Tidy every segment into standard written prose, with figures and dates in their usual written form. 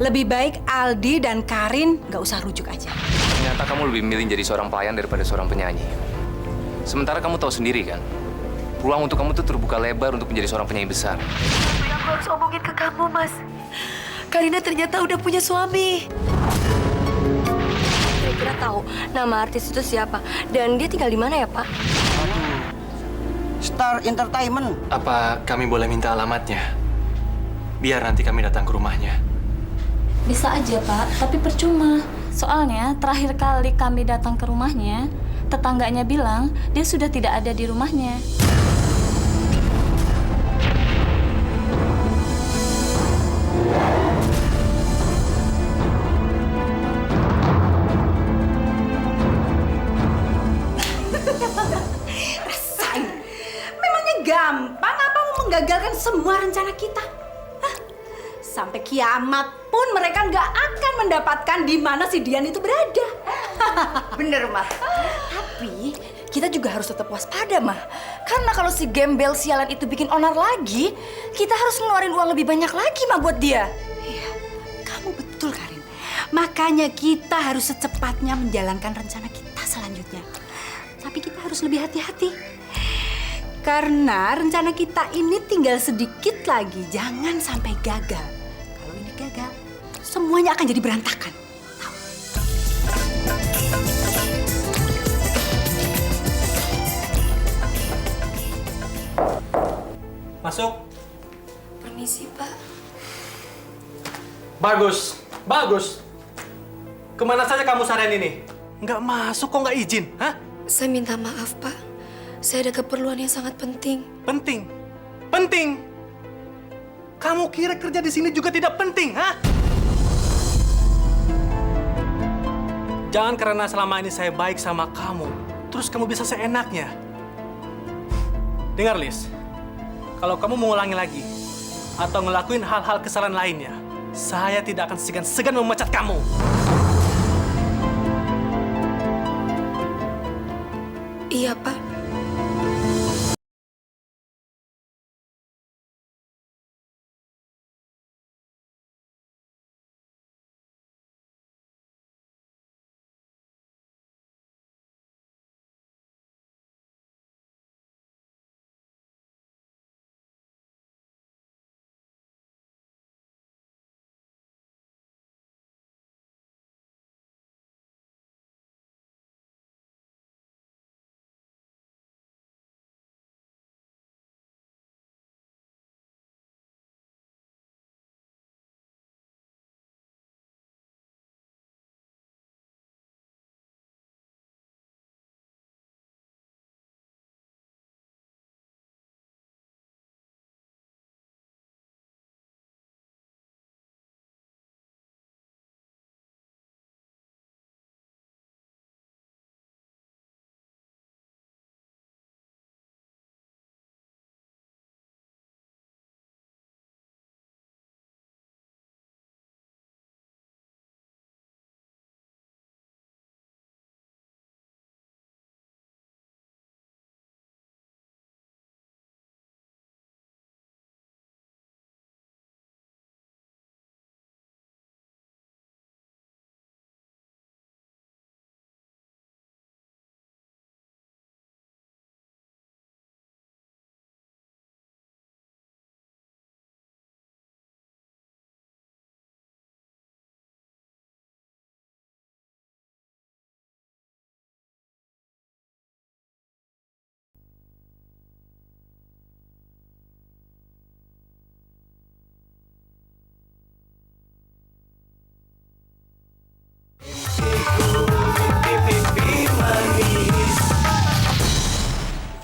Lebih baik Aldi dan Karin nggak usah rujuk aja. Ternyata kamu lebih milih jadi seorang pelayan daripada seorang penyanyi. Sementara kamu tahu sendiri kan, peluang untuk kamu tuh terbuka lebar untuk menjadi seorang penyanyi besar. Yang aku harus omongin ke kamu, Mas. Karina ternyata udah punya suami. Kira-kira tahu nama artis itu siapa dan dia tinggal di mana ya, Pak? Star Entertainment. Apa kami boleh minta alamatnya? Biar nanti kami datang ke rumahnya. Bisa aja, Pak, tapi percuma. Soalnya terakhir kali kami datang ke rumahnya, tetangganya bilang dia sudah tidak ada di rumahnya. Rasain. Memangnya gampang apa mau menggagalkan semua rencana kita? Hah? Sampai kiamat pun mereka nggak akan mendapatkan di mana si Dian itu berada. Bener, Mah. Tapi kita juga harus tetap waspada, Mah. Karena kalau si gembel sialan itu bikin onar lagi, kita harus ngeluarin uang lebih banyak lagi, Mah, buat dia. Iya, kamu betul, Karin. Makanya kita harus secepatnya menjalankan rencana kita selanjutnya. Tapi kita harus lebih hati-hati. Karena rencana kita ini tinggal sedikit lagi. Jangan sampai gagal. Kalau ini gagal, semuanya akan jadi berantakan. Masuk. Permisi, Pak. Bagus, bagus. Kemana saja kamu seharian ini? Nggak masuk kok nggak izin, hah? Saya minta maaf, Pak. Saya ada keperluan yang sangat penting. Penting, penting. Kamu kira kerja di sini juga tidak penting, hah? Jangan karena selama ini saya baik sama kamu, terus kamu bisa seenaknya. Dengar, Lis. Kalau kamu mengulangi lagi atau ngelakuin hal-hal kesalahan lainnya, saya tidak akan segan-segan memecat kamu. Iya, Pak.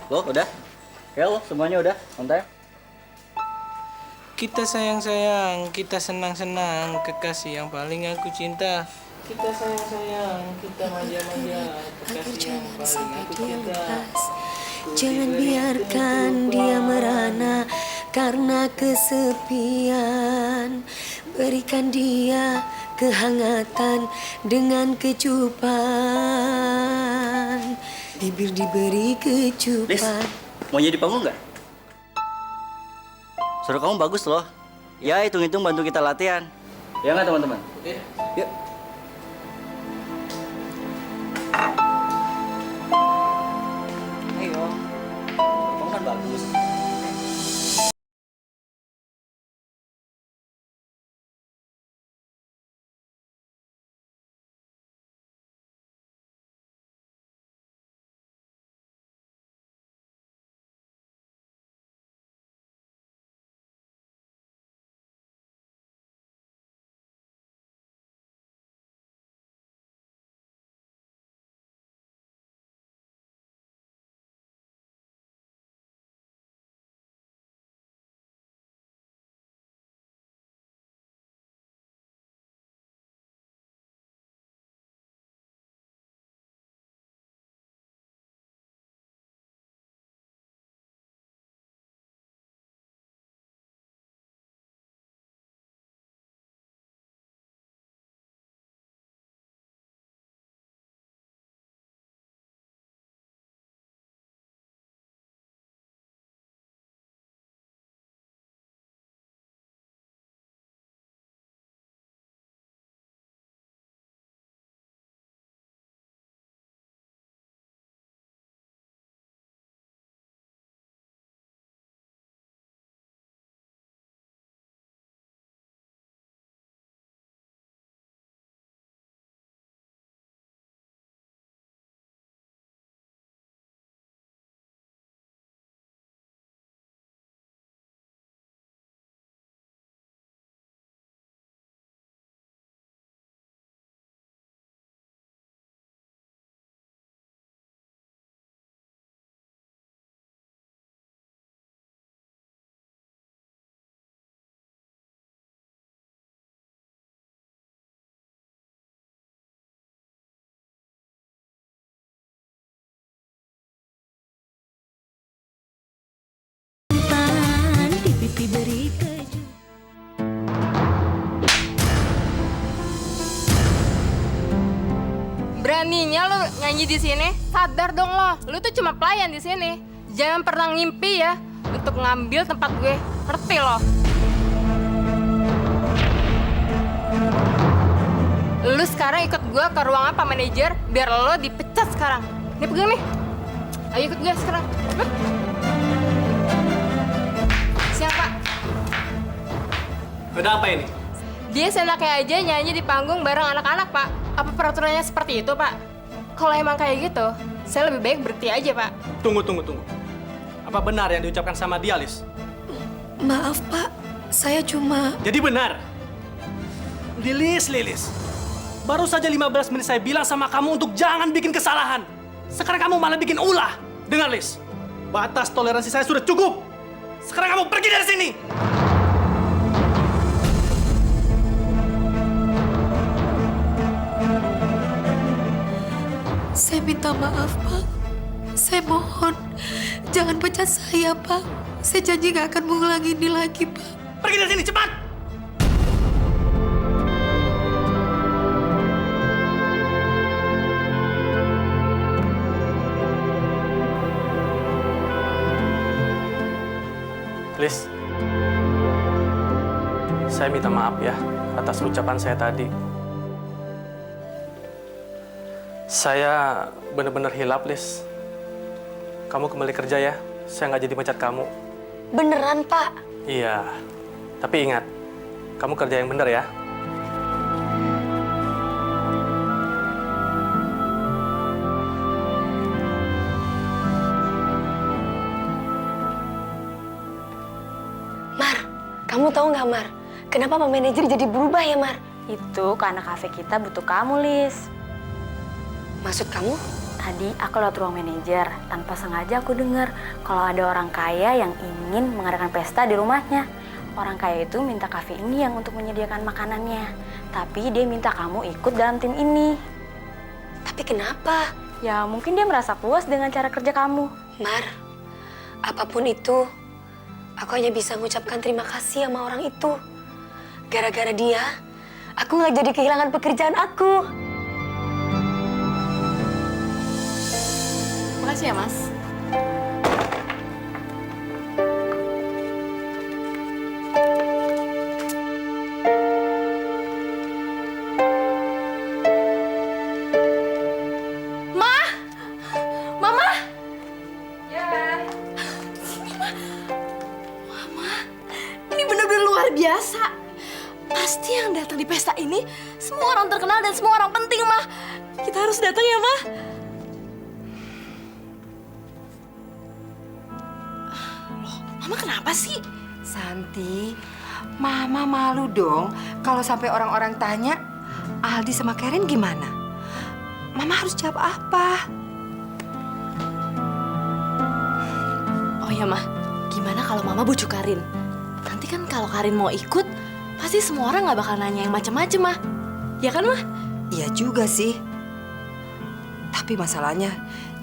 Lo udah? Ya lo semuanya udah on time? Kita sayang-sayang, kita senang-senang, kekasih yang paling aku cinta. Kita sayang-sayang, kita manja-manja, kekasih yang paling aku cinta. Jangan biarkan dia merana karena kesepian. Berikan dia kehangatan dengan kecupan. Bibir diberi Lis, kecupan. mau jadi panggung nggak? Suara kamu bagus loh. Ya, hitung-hitung bantu kita latihan. Ya nggak teman-teman? Iya. Yuk. Ayo. Kamu kan bagus. Beraninya lo nyanyi di sini? Sadar dong lo, lo tuh cuma pelayan di sini. Jangan pernah ngimpi ya untuk ngambil tempat gue. Ngerti lo? Lu sekarang ikut gue ke ruangan Pak Manajer biar lo dipecat sekarang. Nih pegang nih. Ayo ikut gue sekarang. Siap Pak. Udah apa ini? Dia senaknya aja nyanyi di panggung bareng anak-anak, Pak. Apa peraturannya seperti itu, Pak? Kalau emang kayak gitu, saya lebih baik berhenti aja, Pak. Tunggu. Apa benar yang diucapkan sama dia, Lis? Maaf, Pak. Saya cuma... Jadi benar. Lilis. Baru saja 15 menit saya bilang sama kamu untuk jangan bikin kesalahan. Sekarang kamu malah bikin ulah. Dengar, Lis. Batas toleransi saya sudah cukup. Sekarang kamu pergi dari sini. Saya minta maaf, Pak. Saya mohon, jangan pecat saya, Pak. Saya janji gak akan mengulangi ini lagi, Pak. Pergi dari sini, cepat! Lis, saya minta maaf ya atas ucapan saya tadi. Saya benar-benar hilap, Lis. Kamu kembali kerja ya, saya nggak jadi mecat kamu. Beneran, Pak? Iya, tapi ingat, kamu kerja yang benar ya. Mar, kamu tahu nggak, Mar? Kenapa Pak Manajer jadi berubah ya, Mar? Itu karena kafe kita butuh kamu, Lis. Maksud kamu? Tadi aku lewat ruang manajer, tanpa sengaja aku dengar kalau ada orang kaya yang ingin mengadakan pesta di rumahnya. Orang kaya itu minta kafe ini yang untuk menyediakan makanannya. Tapi dia minta kamu ikut dalam tim ini. Tapi kenapa? Ya mungkin dia merasa puas dengan cara kerja kamu. Mar, apapun itu, aku hanya bisa mengucapkan terima kasih sama orang itu. Gara-gara dia, aku nggak jadi kehilangan pekerjaan aku. Makasih ya, Mas. ini semua orang terkenal dan semua orang penting, Mah. Kita harus datang ya, Mah. Loh, Mama kenapa sih? Santi, Mama malu dong kalau sampai orang-orang tanya Aldi sama Karen gimana. Mama harus jawab apa? Oh ya, Mah. Gimana kalau Mama bujuk Karin? Nanti kan kalau Karin mau ikut, pasti semua orang nggak bakal nanya yang macem-macem, Mah. Ya kan, Mah? Iya juga sih. Tapi masalahnya,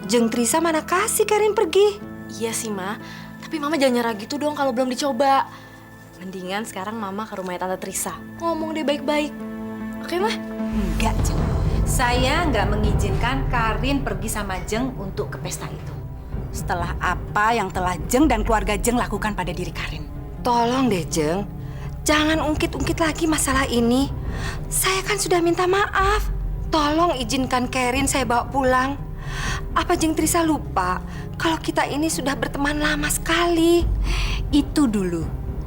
Jeng Trisa mana kasih Karen pergi? Iya sih, Mah. Tapi Mama jangan nyerah gitu dong kalau belum dicoba. Mendingan sekarang Mama ke rumahnya Tante Trisa. Ngomong deh baik-baik. Oke, Mah? Enggak, Jeng. Saya nggak mengizinkan Karin pergi sama Jeng untuk ke pesta itu. Setelah apa yang telah Jeng dan keluarga Jeng lakukan pada diri Karin. Tolong deh, Jeng. Jangan ungkit-ungkit lagi masalah ini. Saya kan sudah minta maaf. Tolong izinkan Karen saya bawa pulang. Apa Jeng Trisa lupa kalau kita ini sudah berteman lama sekali? Itu dulu.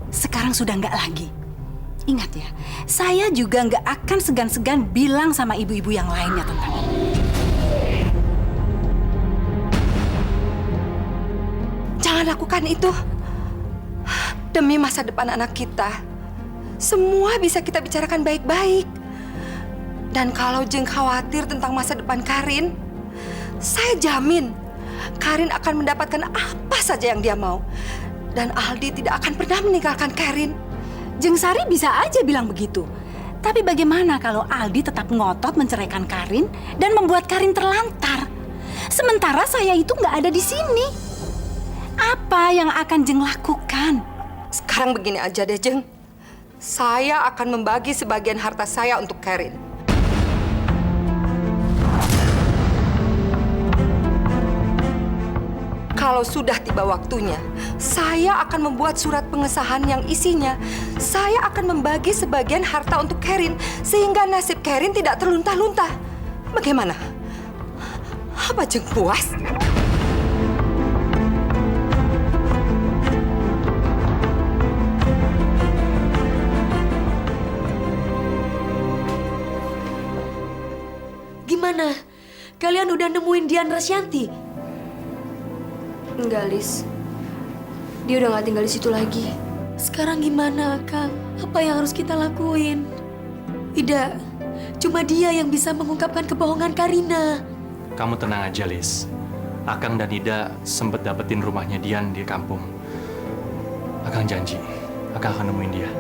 Sekarang sudah nggak lagi. Ingat ya, saya juga nggak akan segan-segan bilang sama ibu-ibu yang lainnya tentang ini. Jangan lakukan itu. Demi masa depan anak kita. Semua bisa kita bicarakan baik-baik. Dan kalau Jeng khawatir tentang masa depan Karin, saya jamin Karin akan mendapatkan apa saja yang dia mau. Dan Aldi tidak akan pernah meninggalkan Karin. Jeng Sari bisa aja bilang begitu. Tapi bagaimana kalau Aldi tetap ngotot menceraikan Karin dan membuat Karin terlantar? Sementara saya itu nggak ada di sini. Apa yang akan Jeng lakukan? Sekarang begini aja deh, Jeng. Saya akan membagi sebagian harta saya untuk Karin. Kalau sudah tiba waktunya, saya akan membuat surat pengesahan yang isinya saya akan membagi sebagian harta untuk Karin sehingga nasib Karin tidak terlunta-lunta. Bagaimana? Apa Jeng puas? Gimana? Kalian udah nemuin Dian Rasyanti? Enggak, Lis. Dia udah gak tinggal di situ lagi. Sekarang gimana, Kang? Apa yang harus kita lakuin? Ida, cuma dia yang bisa mengungkapkan kebohongan Karina. Kamu tenang aja, Lis. Akang dan Ida sempet dapetin rumahnya Dian di kampung. Akang janji, Akang akan nemuin dia.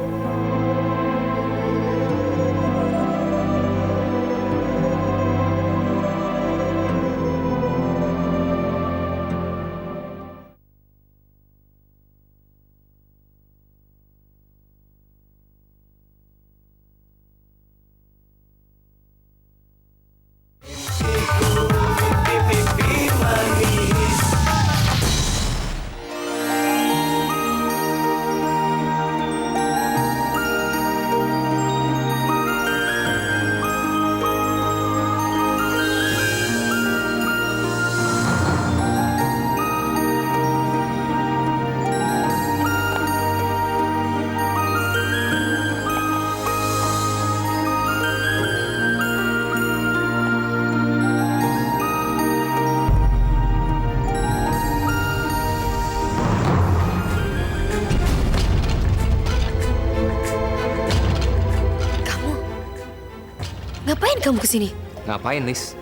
Ngapain kamu kesini? Ngapain, Lis?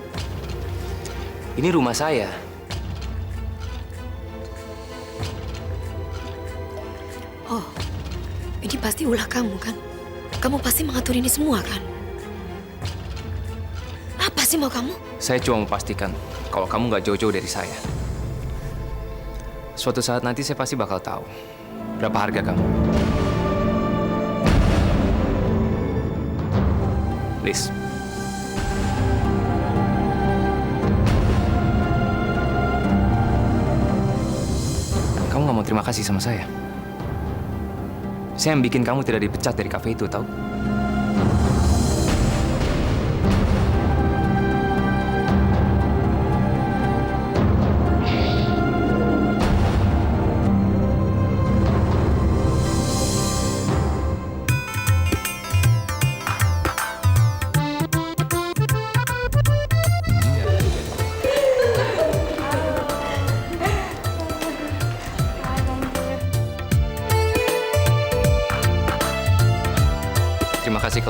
Ini rumah saya. Oh, ini pasti ulah kamu kan? Kamu pasti mengatur ini semua kan? Apa sih mau kamu? Saya cuma memastikan kalau kamu nggak jauh-jauh dari saya. Suatu saat nanti saya pasti bakal tahu berapa harga kamu. Lis. Kamu nggak mau terima kasih sama saya. Saya yang bikin kamu tidak dipecat dari kafe itu, tahu?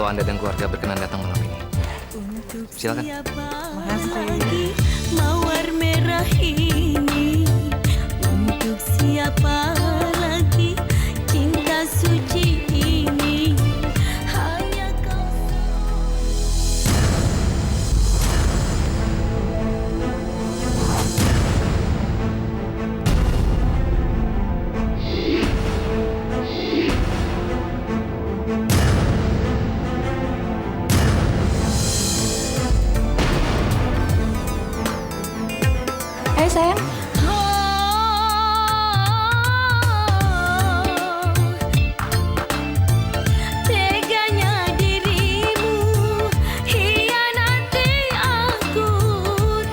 kalau Anda dan keluarga berkenan datang malam ini. Silakan. Makasih. Mawar merah ini untuk siapa lagi? Cinta suci ini hanya kau. Ayo sayang. Teganya dirimu hianati aku,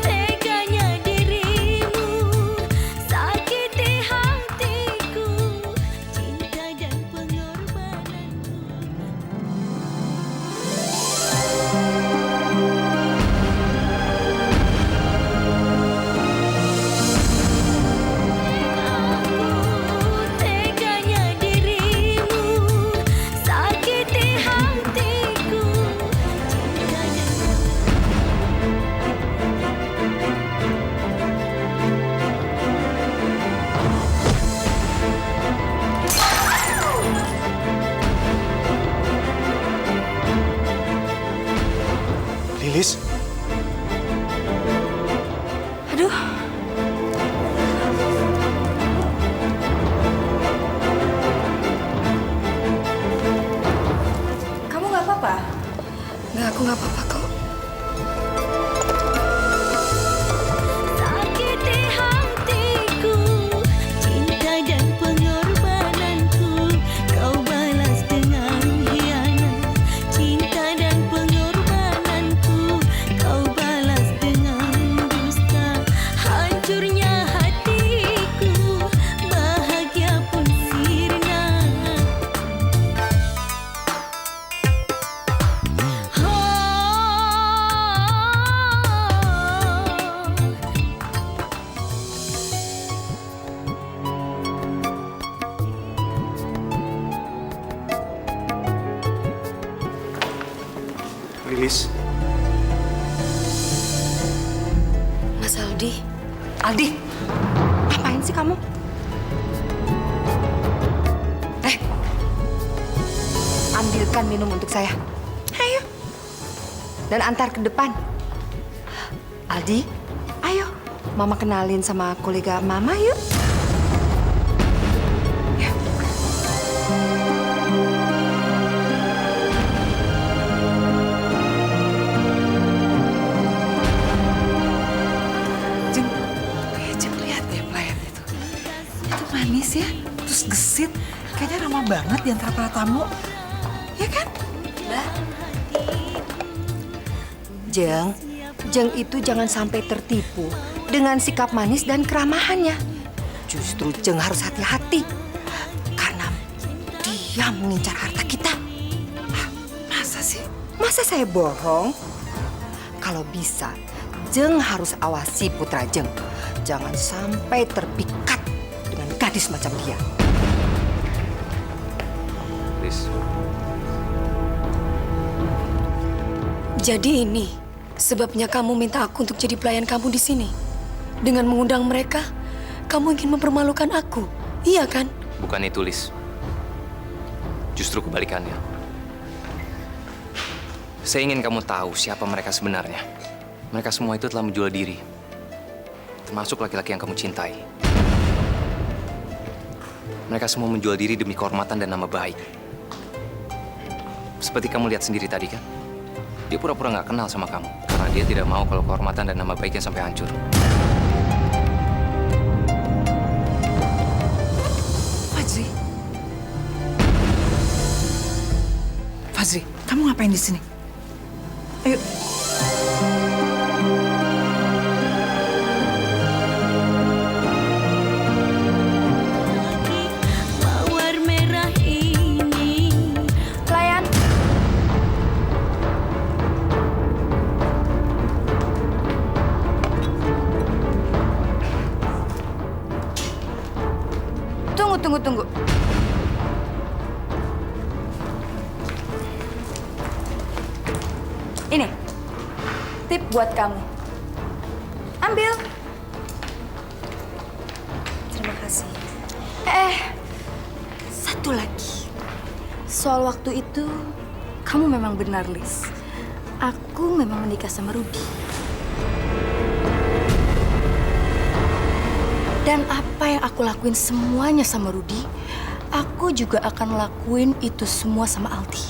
teganya dirimu sakiti hatiku, cinta dan pengorbananku. Teganya dirimu sakiti hatiku, cinta dan Lilis, Aduh. Kamu nggak apa-apa? Nggak, aku nggak apa-apa kok. sakiti hatiku, cinta dan pengorbananku, kau balas dengan hianat, cinta dan pengorbananku, kau balas dengan dusta, hancurnya hatiku, bahagia pun sirna. Lilis, Mas Aldi, Aldi, ngapain sih kamu? Ambilkan minum untuk saya. Ayo. Dan antar ke depan. Aldi, ayo. Mama kenalin sama kolega Mama yuk. Jeng lihat ya pelayan itu. Itu manis ya, terus gesit. Kayaknya ramah banget di antara para tamu. Ya kan? Jeng itu jangan sampai tertipu dengan sikap manis dan keramahannya. Justru Jeng harus hati-hati karena dia mengincar harta kita. Masa sih? Masa saya bohong? Kalau bisa, Jeng harus awasi putra Jeng. Jangan sampai terpikat dengan gadis macam dia. Liz, jadi ini sebabnya kamu minta aku untuk jadi pelayan kamu di sini. Dengan mengundang mereka, kamu ingin mempermalukan aku, iya kan? bukan itu, Liz. Justru kebalikannya. Saya ingin kamu tahu siapa mereka sebenarnya. Mereka semua itu telah menjual diri. Termasuk laki-laki yang kamu cintai. Mereka semua menjual diri demi kehormatan dan nama baik. Seperti kamu lihat sendiri tadi kan? Dia pura-pura nggak kenal sama kamu. Karena dia tidak mau kalau kehormatan dan nama baiknya sampai hancur. Fajri. Fajri, kamu ngapain di sini? Ayo. Mawar merah ini. Pelayan. Tunggu. tip buat kamu. Ambil. Terima kasih. Satu lagi. Soal waktu itu, kamu memang benar, Lis. Aku memang menikah sama Rudy. Dan apa yang aku lakuin semuanya sama Rudy, aku juga akan lakuin itu semua sama Aldi.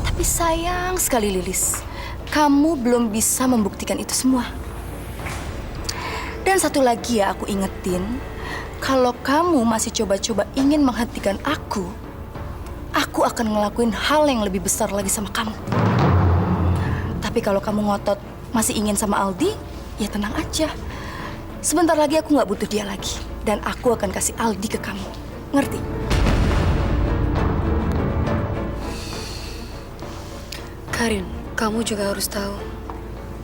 Tapi sayang sekali, Lilis, kamu belum bisa membuktikan itu semua. Dan satu lagi ya aku ingetin, kalau kamu masih coba-coba ingin menghentikan aku akan ngelakuin hal yang lebih besar lagi sama kamu. Tapi kalau kamu ngotot masih ingin sama Aldi, ya tenang aja. Sebentar lagi aku nggak butuh dia lagi. Dan aku akan kasih Aldi ke kamu. Ngerti? Karin, kamu juga harus tahu.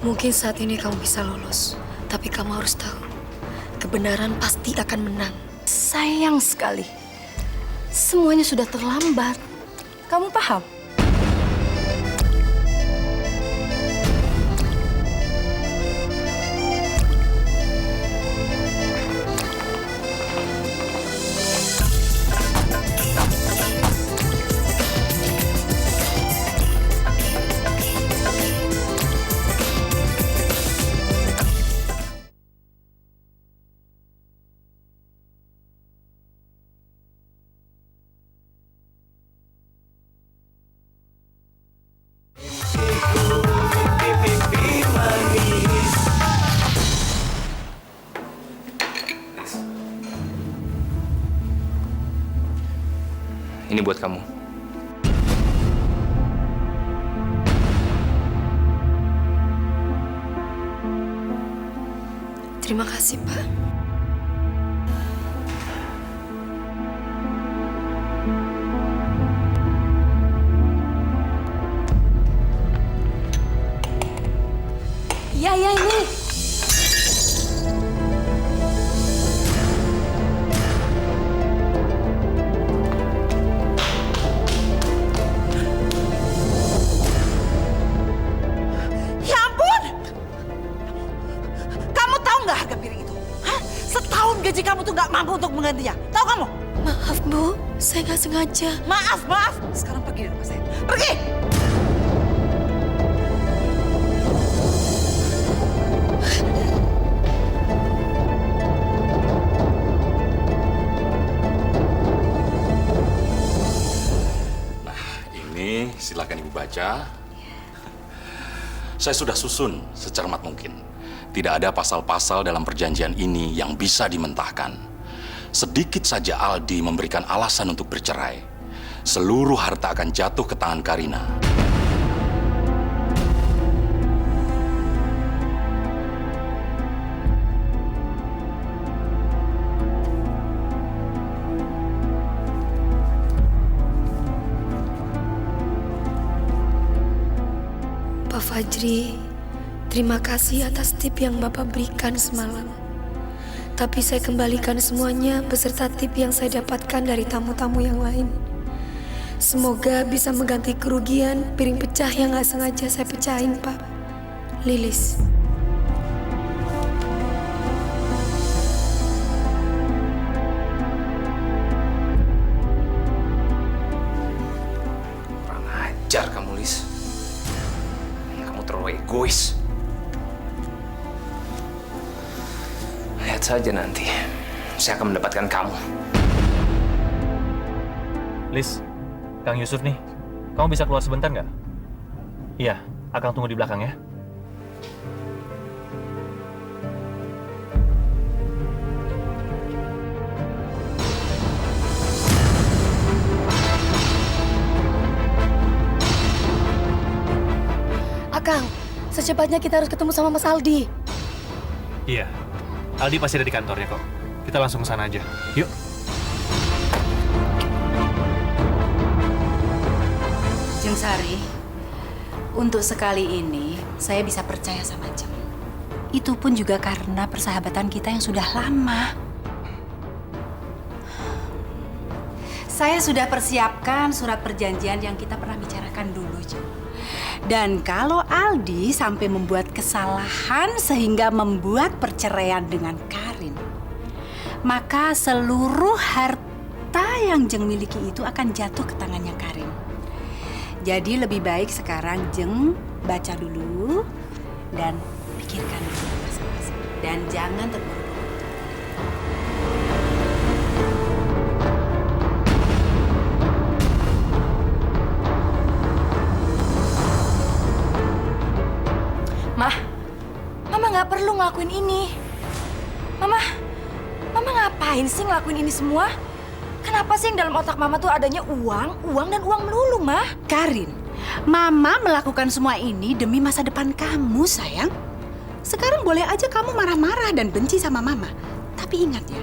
Mungkin saat ini kamu bisa lolos. Tapi kamu harus tahu, kebenaran pasti akan menang. Sayang sekali. Semuanya sudah terlambat. Kamu paham? Ini buat kamu. Terima kasih, Pak. Iya, ini. Ya ampun! Kamu tahu nggak harga piring itu? Hah? Setahun gaji kamu tuh nggak mampu untuk menggantinya. Tahu kamu? Maaf, Bu. Saya nggak sengaja. Maaf, maaf. Sekarang pergi dari rumah saya. Pergi! Silakan Ibu baca. Saya sudah susun secermat mungkin. Tidak ada pasal-pasal dalam perjanjian ini yang bisa dimentahkan. Sedikit saja Aldi memberikan alasan untuk bercerai, seluruh harta akan jatuh ke tangan Karina. Pak Fajri, terima kasih atas tip yang Bapak berikan semalam. Tapi saya kembalikan semuanya beserta tip yang saya dapatkan dari tamu-tamu yang lain. Semoga bisa mengganti kerugian piring pecah yang nggak sengaja saya pecahin, Pak. Lilis. Kurang ajar kamu, Lis. Terlalu egois. Lihat saja nanti, saya akan mendapatkan kamu. Lis, Kang Yusuf nih. Kamu bisa keluar sebentar nggak? Iya, Akang tunggu di belakang ya. Kang, secepatnya kita harus ketemu sama Mas Aldi. Iya, Aldi pasti ada di kantornya kok. Kita langsung ke sana aja. Yuk. Jeng Sari, untuk sekali ini saya bisa percaya sama Jeng. Itu pun juga karena persahabatan kita yang sudah lama. Saya sudah persiapkan surat perjanjian yang kita pernah bicarakan dulu, Jeng. Dan kalau Aldi sampai membuat kesalahan sehingga membuat perceraian dengan Karin, maka seluruh harta yang Jeng miliki itu akan jatuh ke tangannya Karin. Jadi lebih baik sekarang Jeng baca dulu dan pikirkan dulu masing-masing. Dan jangan terburu-buru. Mama nggak perlu ngelakuin ini. Mama ngapain sih ngelakuin ini semua? Kenapa sih yang dalam otak Mama tuh adanya uang dan uang melulu, Ma? Karin, Mama melakukan semua ini demi masa depan kamu, sayang. Sekarang boleh aja kamu marah-marah dan benci sama Mama. Tapi ingat ya,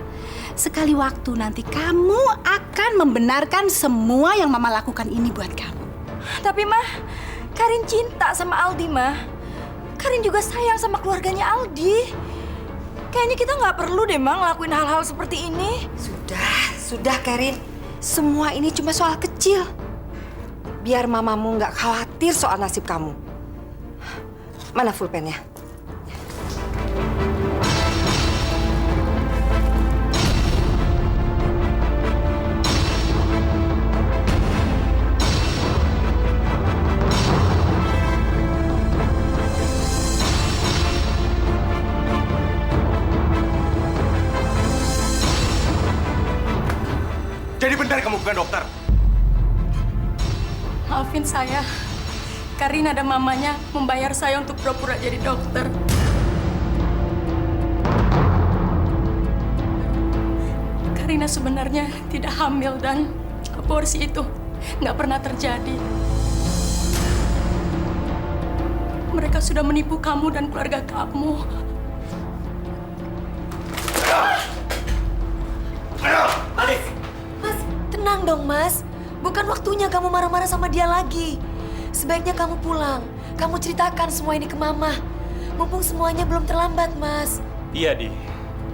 sekali waktu nanti kamu akan membenarkan semua yang Mama lakukan ini buat kamu. Tapi, Ma, Karin cinta sama Aldi, Ma. Karin juga sayang sama keluarganya Aldi. Kayaknya kita nggak perlu deh, Ma, ngelakuin hal-hal seperti ini. Sudah Karin. Semua ini cuma soal kecil. Biar mamamu nggak khawatir soal nasib kamu. Mana pulpennya? Jadi benar kamu bukan dokter? Maafin saya. Karin ada mamanya membayar saya untuk pura-pura jadi dokter. Karina sebenarnya tidak hamil dan aborsi itu nggak pernah terjadi. Mereka sudah menipu kamu dan keluarga kamu. Alif! Mas, tenang dong, Mas. Bukan waktunya kamu marah-marah sama dia lagi. Sebaiknya kamu pulang. Kamu ceritakan semua ini ke Mama. Mumpung semuanya belum terlambat, Mas. Iya, Di.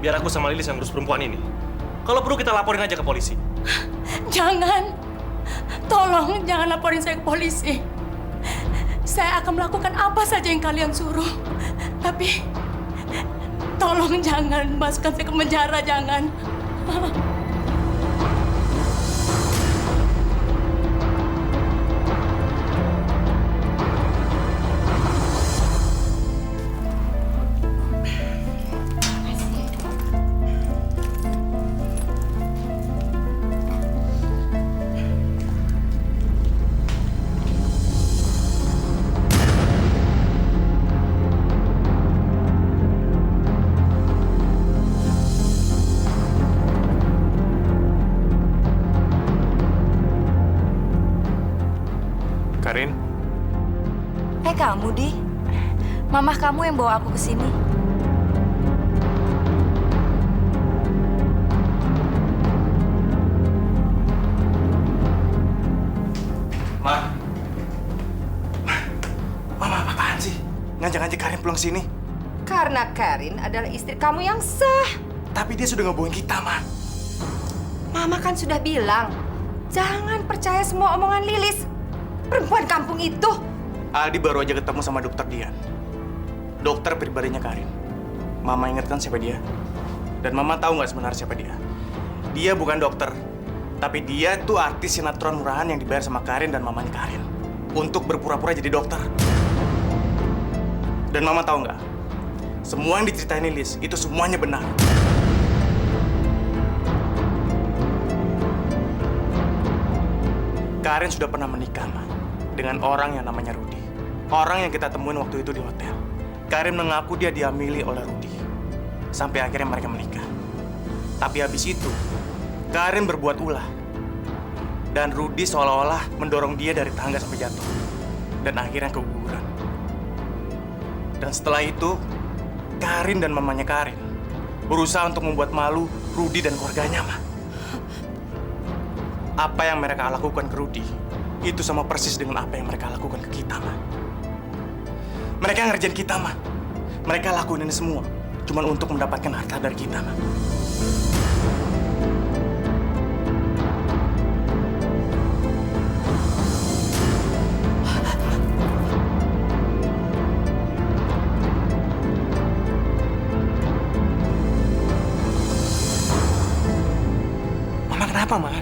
Biar aku sama Lilis yang ngurus perempuan ini. Kalau perlu kita laporin aja ke polisi. Jangan. Tolong jangan laporin saya ke polisi. Saya akan melakukan apa saja yang kalian suruh. Tapi tolong jangan masukkan saya ke penjara, jangan. Karin? Kamu, Di. Mamah kamu yang bawa aku ke sini. Mama apaan sih? Ngajak-ngajak Karin pulang sini. Karena Karin adalah istri kamu yang sah. Tapi dia sudah ngebohongin kita, Ma. Mama kan sudah bilang, jangan percaya semua omongan Lilis. Perempuan kampung itu. Aldi baru aja ketemu sama dokter Dian. Dokter pribadinya Karin. Mama ingatkan siapa dia? Dan Mama tahu nggak sebenarnya siapa dia? Dia bukan dokter. Tapi dia tuh artis sinetron murahan yang dibayar sama Karin dan mamanya Karin. Untuk berpura-pura jadi dokter. Dan Mama tahu nggak? Semua yang diceritain Lilis itu semuanya benar. Karin sudah pernah menikah, Ma, dengan orang yang namanya Rudy. Orang yang kita temuin waktu itu di hotel. Karin mengaku dia dihamili oleh Rudy. Sampai akhirnya mereka menikah. Tapi habis itu, Karin berbuat ulah. Dan Rudy seolah-olah mendorong dia dari tangga sampai jatuh. Dan akhirnya keguguran. Dan setelah itu, Karin dan mamanya Karin berusaha untuk membuat malu Rudy dan keluarganya, Ma. Apa yang mereka lakukan ke Rudy, itu sama persis dengan apa yang mereka lakukan ke kita, Ma. Mereka ngerjain kita, Ma. Mereka lakuin ini semua cuma untuk mendapatkan harta dari kita, Ma. apa, Ma?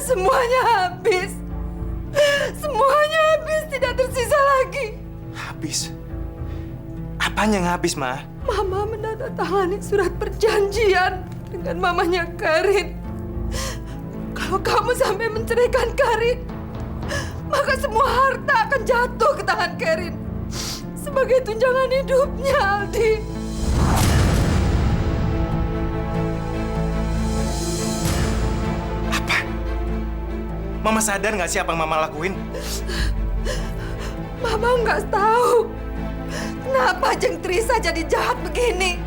Semuanya habis. Semuanya habis, tidak tersisa lagi. Habis? Apanya yang habis, Ma? Mama menandatangani surat perjanjian dengan mamanya Karin. Kalau kamu sampai menceraikan Karin, maka semua harta akan jatuh ke tangan Karin sebagai tunjangan hidupnya, Aldi. Mama sadar nggak sih apa yang Mama lakuin? Mama nggak tahu kenapa Jeng Trisa jadi jahat begini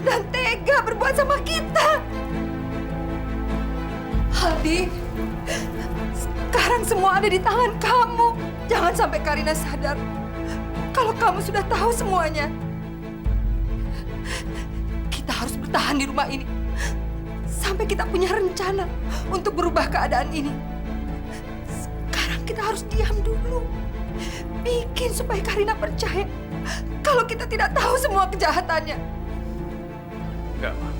dan tega berbuat sama kita. Aldi, sekarang semua ada di tangan kamu. Jangan sampai Karina sadar kalau kamu sudah tahu semuanya. Kita harus bertahan di rumah ini sampai kita punya rencana untuk berubah keadaan ini. Sekarang kita harus diam dulu. Bikin supaya Karina percaya kalau kita tidak tahu semua kejahatannya. Enggak, Ma.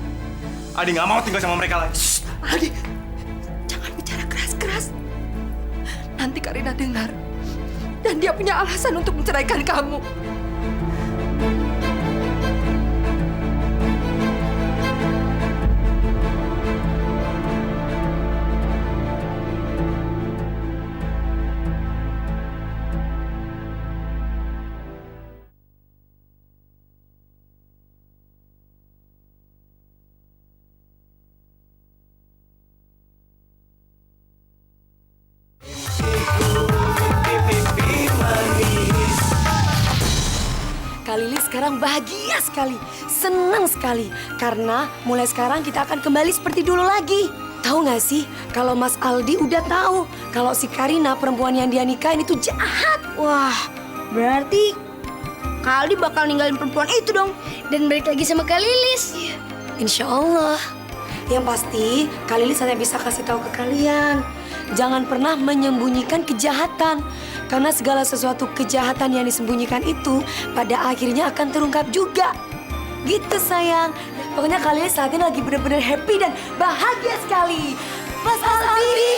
Adi nggak mau tinggal sama mereka lagi. Shh, Aldi, jangan bicara keras-keras. Nanti Karina dengar dan dia punya alasan untuk menceraikan kamu. Kak Lili sekarang bahagia sekali, senang sekali. Karena mulai sekarang kita akan kembali seperti dulu lagi. Tahu nggak sih, kalau Mas Aldi udah tahu kalau si Karina perempuan yang dia nikahin itu jahat. Wah, berarti Kak Aldi bakal ninggalin perempuan itu dong dan balik lagi sama Kak Lilis. Insya Allah. Yang pasti, Kak Lilis hanya bisa kasih tahu ke kalian. Jangan pernah menyembunyikan kejahatan. Karena segala sesuatu kejahatan yang disembunyikan itu pada akhirnya akan terungkap juga. Gitu sayang. Pokoknya kalian saat ini lagi benar-benar happy dan bahagia sekali. Mas Aldi.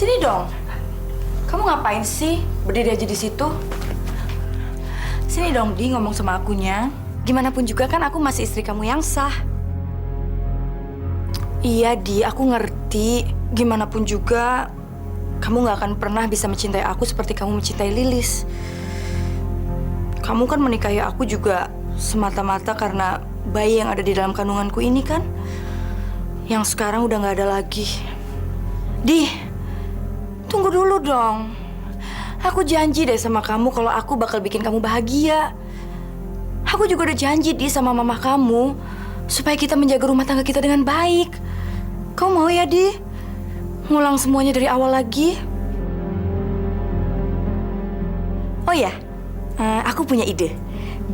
Sini dong. Kamu ngapain sih berdiri aja di situ? Sini dong, Di, ngomong sama akunya. Gimana pun juga kan aku masih istri kamu yang sah. Iya, Di, aku ngerti. Gimana pun juga, kamu gak akan pernah bisa mencintai aku seperti kamu mencintai Lilis. Kamu kan menikahi aku juga semata-mata karena bayi yang ada di dalam kandunganku ini kan, yang sekarang udah gak ada lagi. Di, tunggu dulu dong. Aku janji deh sama kamu kalau aku bakal bikin kamu bahagia. Aku juga udah janji Di sama mama kamu supaya kita menjaga rumah tangga kita dengan baik. Kau mau ya, Di? Ngulang semuanya dari awal lagi? Oh ya, aku punya ide.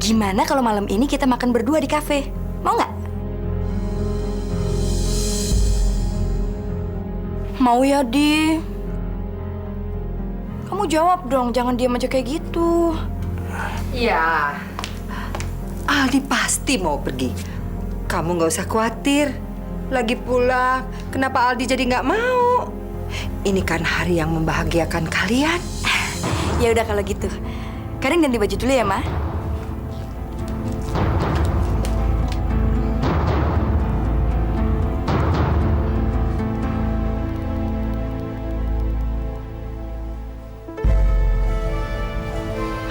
Gimana kalau malam ini kita makan berdua di kafe? Mau nggak? Mau ya, Di? Kamu jawab dong, jangan diam aja kayak gitu. Ya, Aldi pasti mau pergi. Kamu nggak usah khawatir. Lagi pula, kenapa Aldi jadi nggak mau? Ini kan hari yang membahagiakan kalian. Ya udah kalau gitu. Karin ganti baju dulu ya, Ma.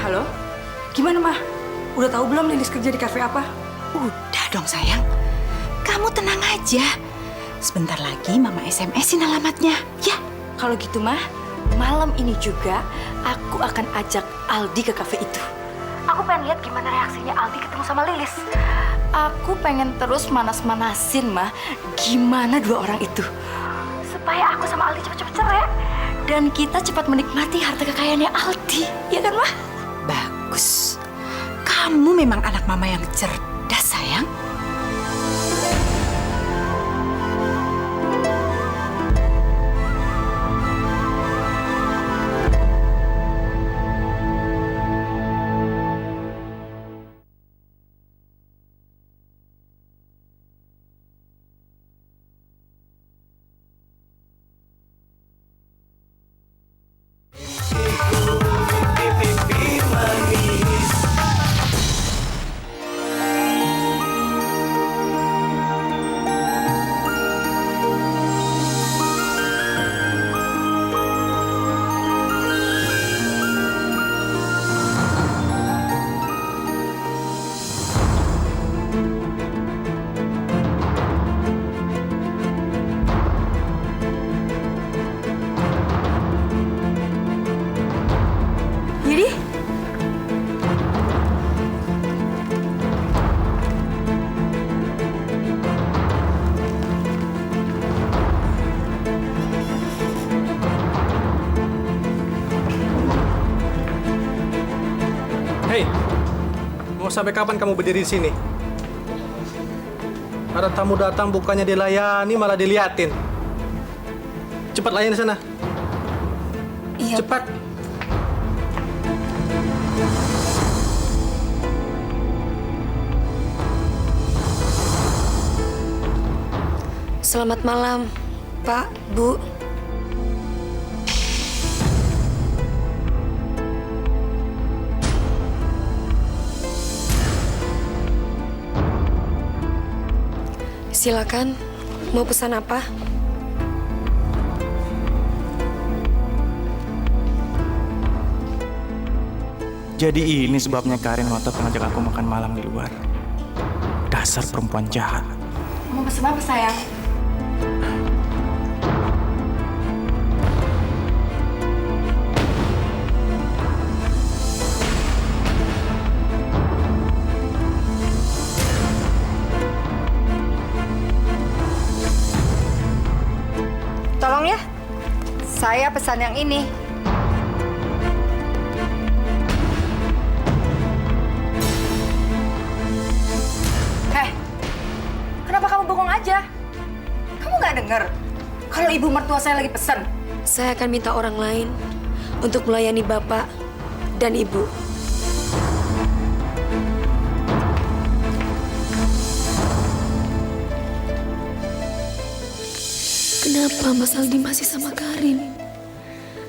Halo? Gimana, Ma? Udah tahu belum Lilis kerja di kafe apa? Udah dong sayang. Kamu tenang aja. Sebentar lagi Mama SMS-in alamatnya. Ya. Kalau gitu, Mah, malam ini juga aku akan ajak Aldi ke kafe itu. Aku pengen lihat gimana reaksinya Aldi ketemu sama Lilis. Aku pengen terus manas-manasin, Mah, gimana dua orang itu. Supaya aku sama Aldi cepet-cepet cerai. Dan kita cepat menikmati harta kekayaannya Aldi. Ya kan, Mah? Bagus. Kamu memang anak mama yang cerdas, sayang. Jadi, Hei, mau sampai kapan kamu berdiri di sini? Ada tamu datang bukannya dilayani malah diliatin. Cepat layani sana. Iya. Cepat. Selamat malam, Pak, Bu. Silakan, mau pesan apa? Jadi ini sebabnya Karin ngotot ngajak aku makan malam di luar. Dasar perempuan jahat. Mau pesan apa, sayang? Tolong ya, saya pesan yang ini. Heh, kenapa kamu bengong aja? Kamu nggak dengar kalau ibu mertua saya lagi pesan? Saya akan minta orang lain untuk melayani Bapak dan Ibu. Kenapa Mas Aldi masih sama Karin?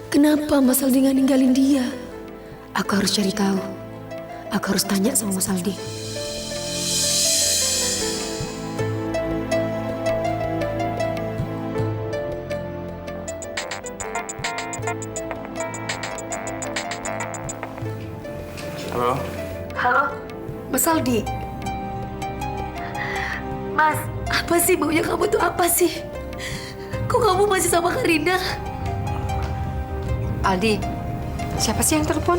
Kenapa Mas Aldi nggak ninggalin dia? Aku harus cari tahu. Aku harus tanya sama Mas Aldi. Halo? Halo, Mas Aldi. Mas, apa sih maunya kamu tuh apa sih? Kok kamu masih sama Karina? Aldi, siapa sih yang telepon?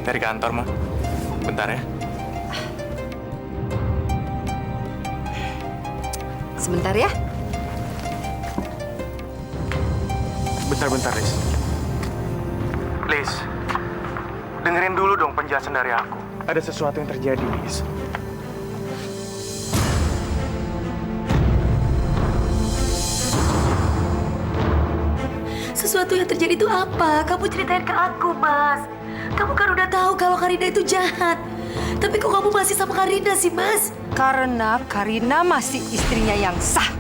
Dari kantor, Ma. Bentar ya. Sebentar ya. Bentar, Liz. Liz, dengerin dulu dong penjelasan dari aku. Ada sesuatu yang terjadi, Liz. Sesuatu yang terjadi itu apa? Kamu ceritain ke aku, Mas. Kamu kan udah tahu kalau Karina itu jahat. Tapi kok kamu masih sama Karina sih, Mas? Karena Karina masih istrinya yang sah.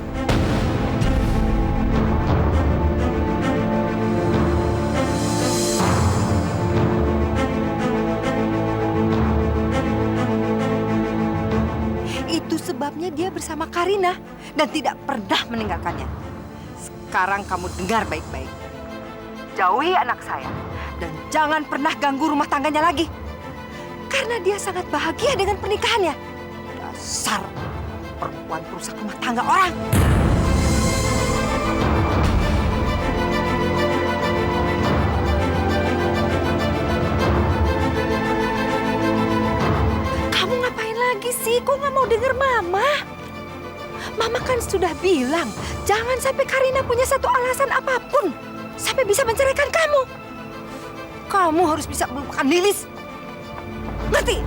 Itu sebabnya dia bersama Karina dan tidak pernah meninggalkannya. Sekarang kamu dengar baik-baik. Jauhi anak saya dan jangan pernah ganggu rumah tangganya lagi. Karena dia sangat bahagia dengan pernikahannya. Dasar perempuan perusak rumah tangga orang. Kamu ngapain lagi sih? Kok nggak mau denger Mama? Mama kan sudah bilang, jangan sampai Karina punya satu alasan apapun sampai bisa menceraikan kamu. Kamu harus bisa melupakan Lilis. Ngerti?